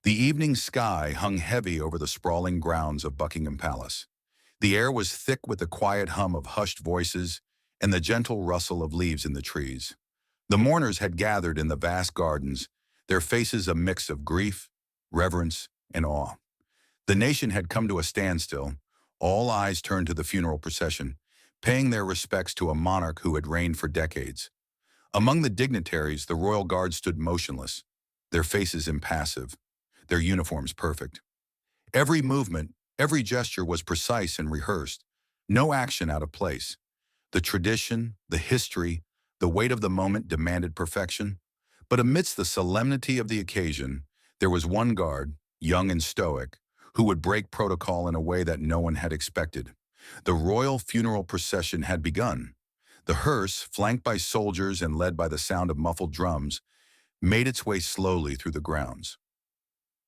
The evening sky hung heavy over the sprawling grounds of Buckingham Palace. The air was thick with the quiet hum of hushed voices and the gentle rustle of leaves in the trees. The mourners had gathered in the vast gardens, their faces a mix of grief, reverence, and awe. The nation had come to a standstill, all eyes turned to the funeral procession, paying their respects to a monarch who had reigned for decades. Among the dignitaries, the royal guard stood motionless, their faces impassive, their uniforms perfect. Every movement, every gesture was precise and rehearsed, no action out of place. The tradition, the history, the weight of the moment demanded perfection. But amidst the solemnity of the occasion, there was one guard, young and stoic, who would break protocol in a way that no one had expected. The royal funeral procession had begun. The hearse, flanked by soldiers and led by the sound of muffled drums, made its way slowly through the grounds.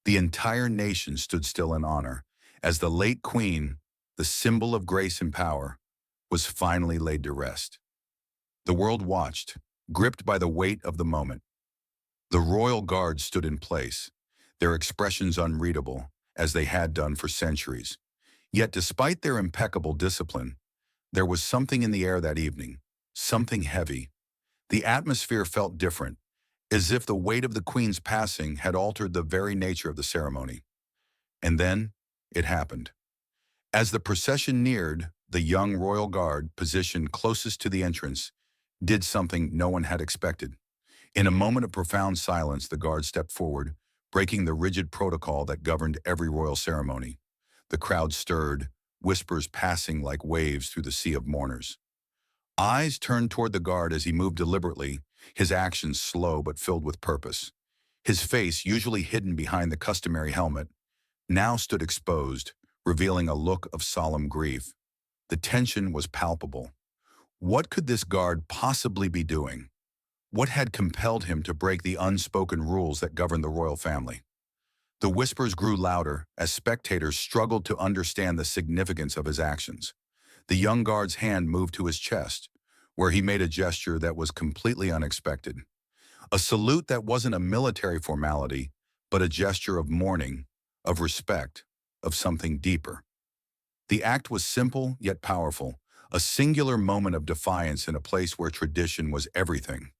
The entire nation stood still in honor, as the late queen, the symbol of grace and power, was finally laid to rest. The world watched, gripped by the weight of the moment. The royal guard stood in place, their expressions unreadable, as they had done for centuries. Yet despite their impeccable discipline, there was something in the air that evening, something heavy. The atmosphere felt different, as if the weight of the queen's passing had altered the very nature of the ceremony. And then it happened. As the procession neared, the young royal guard, positioned closest to the entrance, did something no one had expected. In a moment of profound silence, the guard stepped forward, breaking the rigid protocol that governed every royal ceremony. The crowd stirred, whispers passing like waves through the sea of mourners. Eyes turned toward the guard as he moved deliberately, his actions slow but filled with purpose. His face, usually hidden behind the customary helmet, now stood exposed, revealing a look of solemn grief. The tension was palpable. What could this guard possibly be doing? What had compelled him to break the unspoken rules that govern the royal family? The whispers grew louder as spectators struggled to understand the significance of his actions. The young guard's hand moved to his chest, where he made a gesture that was completely unexpected. A salute that wasn't a military formality, but a gesture of mourning, of respect, of something deeper. The act was simple yet powerful, a singular moment of defiance in a place where tradition was everything.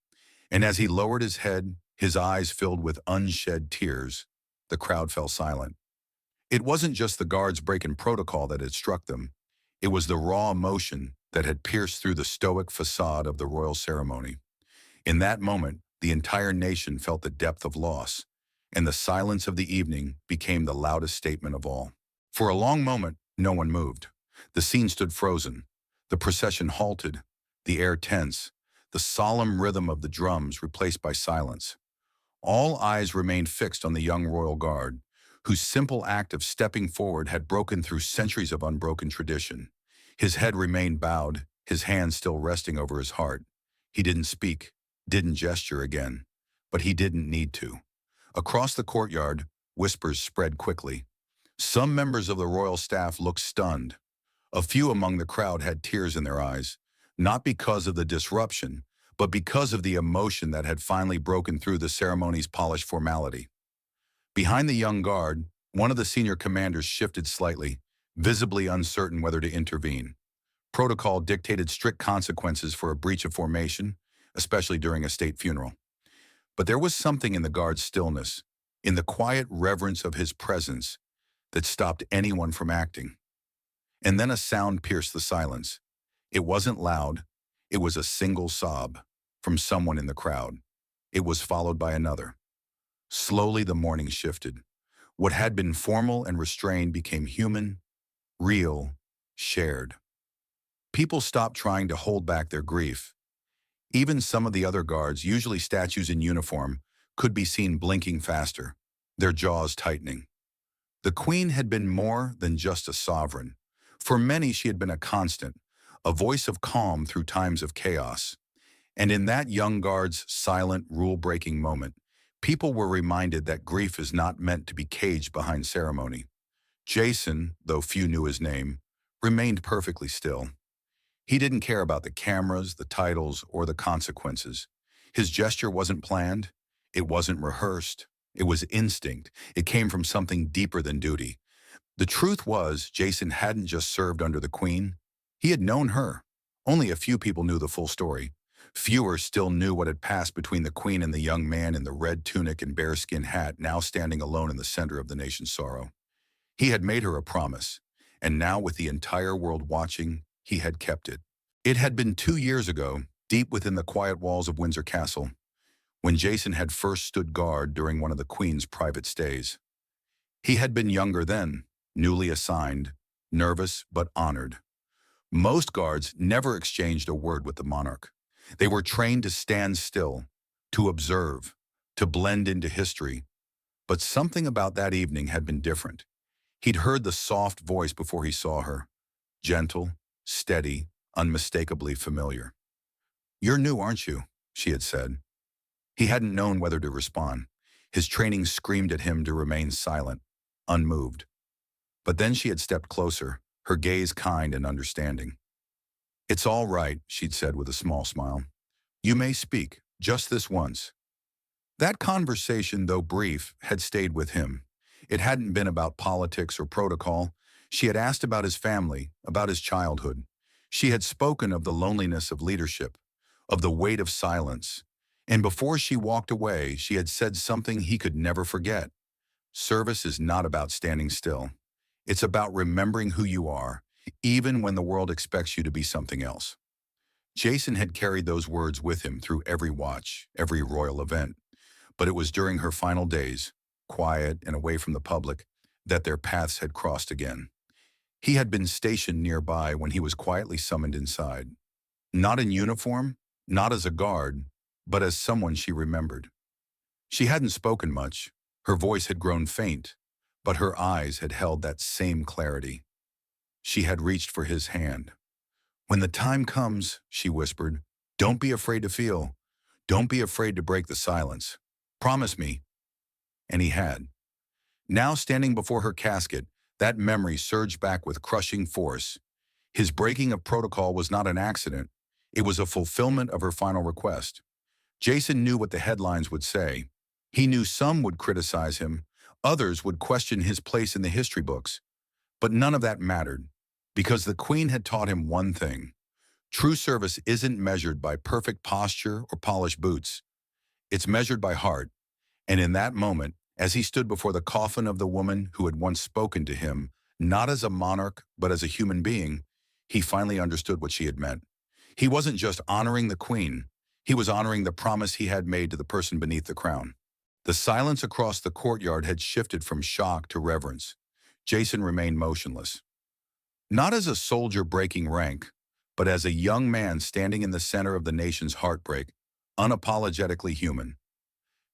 And as he lowered his head, his eyes filled with unshed tears, the crowd fell silent. It wasn't just the guards breaking protocol that had struck them. It was the raw emotion that had pierced through the stoic facade of the royal ceremony. In that moment, the entire nation felt the depth of loss, and the silence of the evening became the loudest statement of all. For a long moment, no one moved. The scene stood frozen. The procession halted, the air tense, the solemn rhythm of the drums replaced by silence. All eyes remained fixed on the young royal guard, whose simple act of stepping forward had broken through centuries of unbroken tradition. His head remained bowed, his hands still resting over his heart. He didn't speak, didn't gesture again, but he didn't need to. Across the courtyard, whispers spread quickly. Some members of the royal staff looked stunned. A few among the crowd had tears in their eyes, not because of the disruption, but because of the emotion that had finally broken through the ceremony's polished formality. Behind the young guard, one of the senior commanders shifted slightly, visibly uncertain whether to intervene. Protocol dictated strict consequences for a breach of formation, especially during a state funeral. But there was something in the guard's stillness, in the quiet reverence of his presence, that stopped anyone from acting. And then a sound pierced the silence. It wasn't loud. It was a single sob from someone in the crowd. It was followed by another. Slowly the mourning shifted. What had been formal and restrained became human, real, shared. People stopped trying to hold back their grief. Even some of the other guards, usually statues in uniform, could be seen blinking faster, their jaws tightening. The queen had been more than just a sovereign. For many, she had been a constant, a voice of calm through times of chaos. And in that young guard's silent, rule-breaking moment, people were reminded that grief is not meant to be caged behind ceremony. Jason, though few knew his name, remained perfectly still. He didn't care about the cameras, the titles, or the consequences. His gesture wasn't planned. It wasn't rehearsed. It was instinct. It came from something deeper than duty. The truth was, Jason hadn't just served under the Queen. He had known her. Only a few people knew the full story. Fewer still knew what had passed between the Queen and the young man in the red tunic and bearskin hat now standing alone in the center of the nation's sorrow. He had made her a promise, and now with the entire world watching, he had kept it. It had been 2 years ago, deep within the quiet walls of Windsor Castle, when Jason had first stood guard during one of the Queen's private stays. He had been younger then, newly assigned, nervous but honored. Most guards never exchanged a word with the monarch. They were trained to stand still, to observe, to blend into history. But something about that evening had been different. He'd heard the soft voice before he saw her, gentle, steady, unmistakably familiar. "You're new, aren't you?" she had said. He hadn't known whether to respond. His training screamed at him to remain silent, unmoved. But then she had stepped closer, her gaze kind and understanding. "It's all right," she'd said with a small smile. "You may speak, just this once." That conversation, though brief, had stayed with him. It hadn't been about politics or protocol. She had asked about his family, about his childhood. She had spoken of the loneliness of leadership, of the weight of silence. And before she walked away, she had said something he could never forget. Service is not about standing still. It's about remembering who you are, even when the world expects you to be something else. Jason had carried those words with him through every watch, every royal event. But it was during her final days, quiet and away from the public, that their paths had crossed again. He had been stationed nearby when he was quietly summoned inside. Not in uniform, not as a guard, but as someone she remembered. She hadn't spoken much. Her voice had grown faint, but her eyes had held that same clarity. She had reached for his hand. "When the time comes," she whispered, "don't be afraid to feel. Don't be afraid to break the silence. Promise me." And he had. Now standing before her casket, that memory surged back with crushing force. His breaking of protocol was not an accident. It was a fulfillment of her final request. Jason knew what the headlines would say. He knew some would criticize him, others would question his place in the history books. But none of that mattered, because the Queen had taught him one thing. True service isn't measured by perfect posture or polished boots. It's measured by heart. And in that moment, as he stood before the coffin of the woman who had once spoken to him, not as a monarch, but as a human being, he finally understood what she had meant. He wasn't just honoring the Queen. He was honoring the promise he had made to the person beneath the crown. The silence across the courtyard had shifted from shock to reverence. Jason remained motionless. Not as a soldier breaking rank, but as a young man standing in the center of the nation's heartbreak, unapologetically human.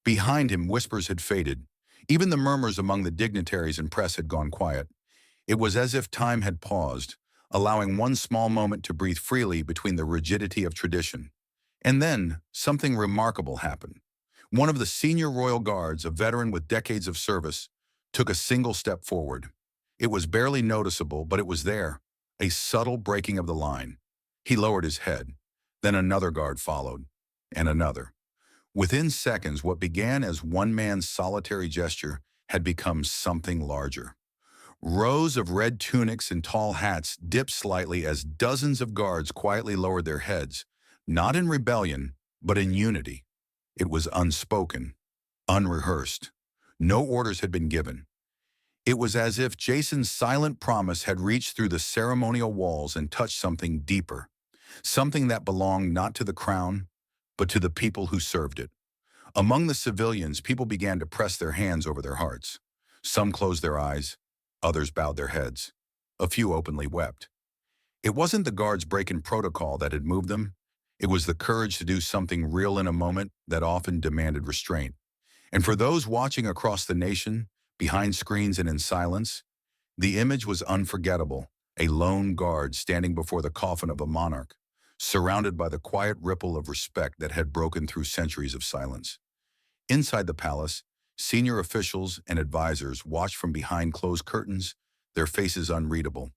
Behind him, whispers had faded. Even the murmurs among the dignitaries and press had gone quiet. It was as if time had paused, allowing one small moment to breathe freely between the rigidity of tradition. And then, something remarkable happened. One of the senior royal guards, a veteran with decades of service, took a single step forward. It was barely noticeable, but it was there, a subtle breaking of the line. He lowered his head. Then another guard followed, and another. Within seconds, what began as one man's solitary gesture had become something larger. Rows of red tunics and tall hats dipped slightly as dozens of guards quietly lowered their heads, not in rebellion, but in unity. It was unspoken, unrehearsed. No orders had been given. It was as if Jason's silent promise had reached through the ceremonial walls and touched something deeper, something that belonged not to the crown, but to the people who served it. Among the civilians, people began to press their hands over their hearts. Some closed their eyes, others bowed their heads. A few openly wept. It wasn't the guards' break-in protocol that had moved them. It was the courage to do something real in a moment that often demanded restraint. And for those watching across the nation, behind screens and in silence, the image was unforgettable, a lone guard standing before the coffin of a monarch, surrounded by the quiet ripple of respect that had broken through centuries of silence. Inside the palace, senior officials and advisors watched from behind closed curtains, their faces unreadable.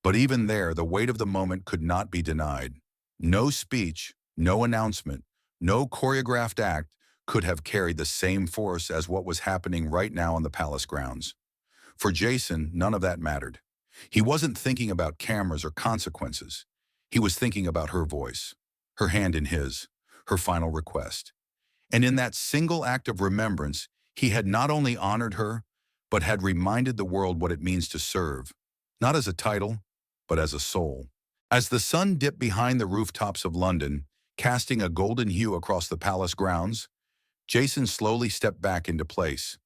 But even there, the weight of the moment could not be denied. No speech, no announcement, no choreographed act could have carried the same force as what was happening right now on the palace grounds. For Jason, none of that mattered. He wasn't thinking about cameras or consequences. He was thinking about her voice, her hand in his, her final request. And in that single act of remembrance, he had not only honored her, but had reminded the world what it means to serve, not as a title, but as a soul. As the sun dipped behind the rooftops of London, casting a golden hue across the palace grounds, Jason slowly stepped back into place.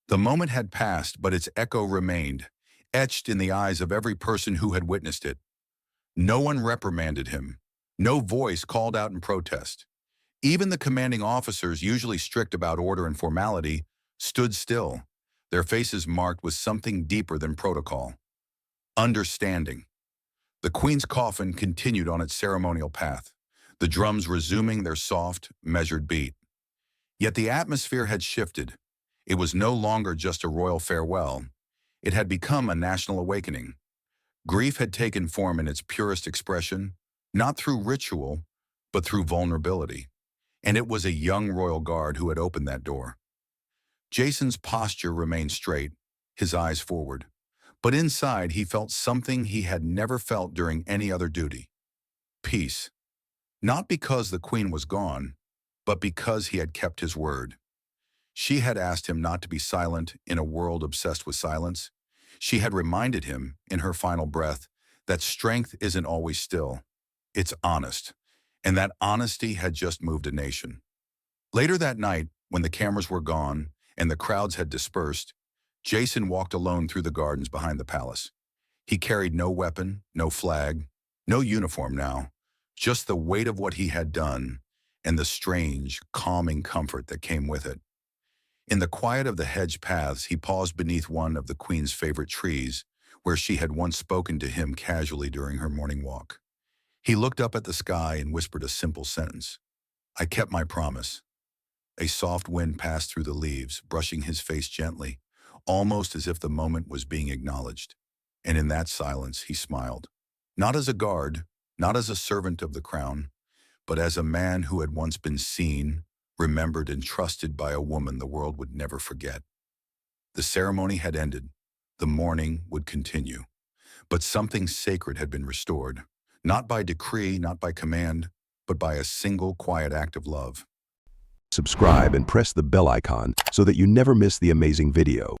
The moment had passed, but its echo remained, etched in the eyes of every person who had witnessed it. No one reprimanded him. No voice called out in protest. Even the commanding officers, usually strict about order and formality, stood still, their faces marked with something deeper than protocol. Understanding. The Queen's coffin continued on its ceremonial path, the drums resuming their soft, measured beat. Yet the atmosphere had shifted. It was no longer just a royal farewell. It had become a national awakening. Grief had taken form in its purest expression, not through ritual, but through vulnerability. And it was a young royal guard who had opened that door. Jason's posture remained straight, his eyes forward. But inside, he felt something he had never felt during any other duty. Peace. Not because the Queen was gone, but because he had kept his word. She had asked him not to be silent in a world obsessed with silence. She had reminded him, in her final breath, that strength isn't always still. It's honest. And that honesty had just moved a nation. Later that night, when the cameras were gone and the crowds had dispersed, Jason walked alone through the gardens behind the palace. He carried no weapon, no flag, no uniform now, just the weight of what he had done and the strange, calming comfort that came with it. In the quiet of the hedge paths, he paused beneath one of the Queen's favorite trees, where she had once spoken to him casually during her morning walk. He looked up at the sky and whispered a simple sentence. "I kept my promise." A soft wind passed through the leaves, brushing his face gently, almost as if the moment was being acknowledged. And in that silence, he smiled. Not as a guard, not as a servant of the crown, but as a man who had once been seen, remembered, and trusted by a woman the world would never forget. The ceremony had ended. The mourning would continue. But something sacred had been restored, not by decree, not by command, but by a single quiet act of love. Subscribe and press the bell icon so that you never miss the amazing video.